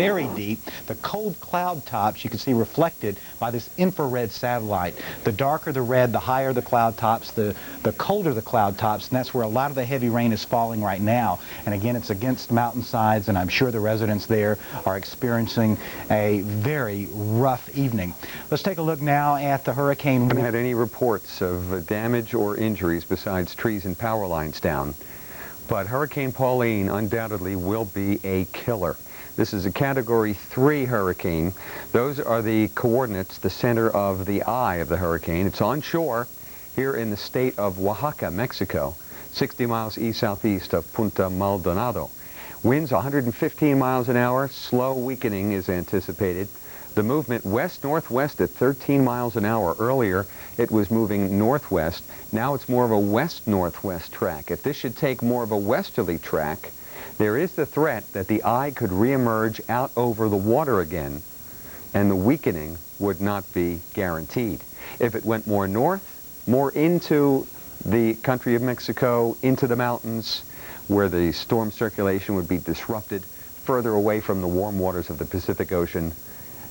very deep. The cold cloud tops you can see reflected by this infrared satellite. The darker the red, the higher the cloud tops, the colder the cloud tops, and that's where a lot of the heavy rain is falling right now. And again, it's against mountainsides, and I'm sure the residents there are experiencing a very rough evening. Let's take a look now at the hurricane. Haven't had any reports of damage or injuries besides trees and power lines down. But Hurricane Pauline undoubtedly will be a killer. This is a Category 3 hurricane. Those are the coordinates, the center of the eye of the hurricane. It's onshore here in the state of Oaxaca, Mexico, 60 miles east-southeast of Punta Maldonado. Winds 115 miles an hour, slow weakening is anticipated. The movement west-northwest at 13 miles an hour. Earlier, it was moving northwest. Now it's more of a west-northwest track. If this should take more of a westerly track, there is the threat that the eye could reemerge out over the water again, and the weakening would not be guaranteed. If it went more north, more into the country of Mexico, into the mountains, where the storm circulation would be disrupted, further away from the warm waters of the Pacific Ocean,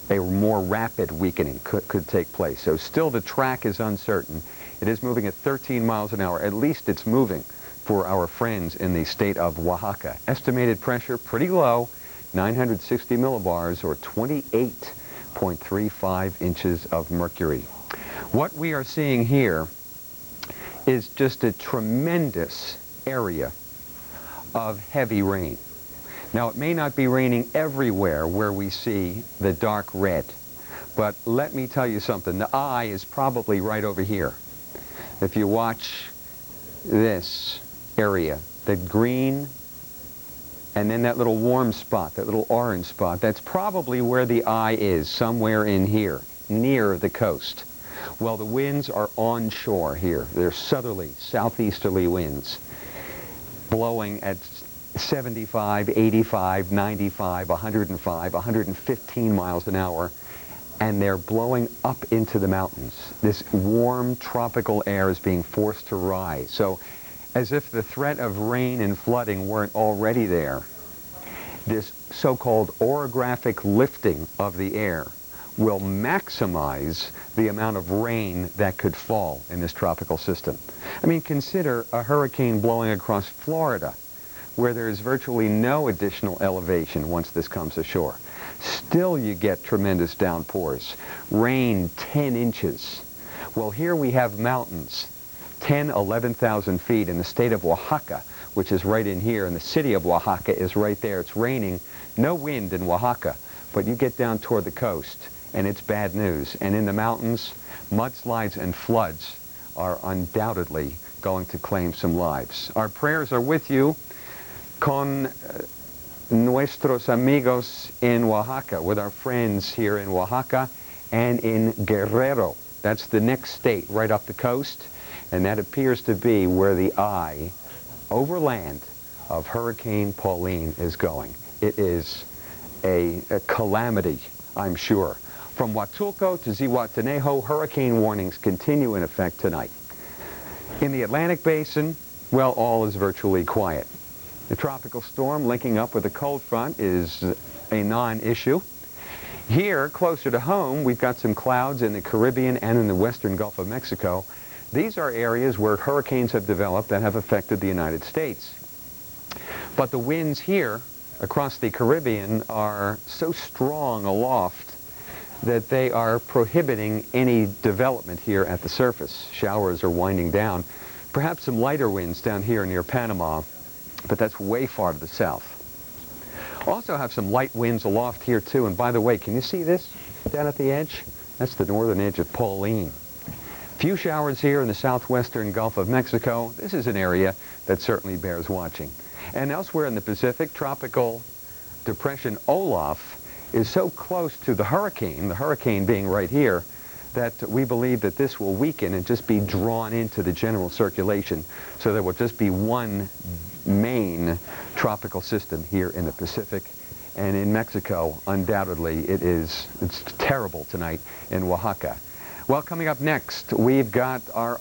a more rapid weakening could take place. So still the track is uncertain. It is moving at 13 miles an hour. At least it's moving for our friends in the state of Oaxaca. Estimated pressure pretty low, 960 millibars or 28.35 inches of mercury. What we are seeing here is just a tremendous area of heavy rain. Now, it may not be raining everywhere where we see the dark red, but let me tell you something. The eye is probably right over here. If you watch this area, the green and then that little warm spot, that little orange spot, that's probably where the eye is, somewhere in here, near the coast. Well, the winds are onshore here. They're southerly, southeasterly winds blowing at 75, 85, 95, 105, 115 miles an hour, and they're blowing up into the mountains. This warm tropical air is being forced to rise. So as if the threat of rain and flooding weren't already there, this so-called orographic lifting of the air will maximize the amount of rain that could fall in this tropical system. I mean, consider a hurricane blowing across Florida, where there is virtually no additional elevation once this comes ashore. Still you get tremendous downpours. Rain 10 inches. Well, here we have mountains, 10, 11,000 feet in the state of Oaxaca, which is right in here, and the city of Oaxaca is right there. It's raining, no wind in Oaxaca, but you get down toward the coast, and it's bad news. And in the mountains, mudslides and floods are undoubtedly going to claim some lives. Our prayers are with you, con nuestros amigos in Oaxaca, with our friends here in Oaxaca and in Guerrero. That's the next state right up the coast, and that appears to be where the eye over land of Hurricane Pauline is going. It is a calamity, I'm sure. From Huatulco to Zihuatanejo, hurricane warnings continue in effect tonight. In the Atlantic Basin, well, all is virtually quiet. The tropical storm linking up with a cold front is a non-issue. Here, closer to home, we've got some clouds in the Caribbean and in the western Gulf of Mexico. These are areas where hurricanes have developed that have affected the United States. But the winds here across the Caribbean are so strong aloft that they are prohibiting any development here at the surface. Showers are winding down. Perhaps some lighter winds down here near Panama, but that's way far to the south. Also have some light winds aloft here too, and by the way, can you see this down at the edge? That's the northern edge of Pauline. Few showers here in the southwestern Gulf of Mexico. This is an area that certainly bears watching. And elsewhere in the Pacific, tropical depression Olaf is so close to the hurricane being right here, that we believe that this will weaken and just be drawn into the general circulation, so there will just be one main tropical system here in the Pacific. And in Mexico, undoubtedly, it's terrible tonight in Oaxaca. Well, coming up next, we've got our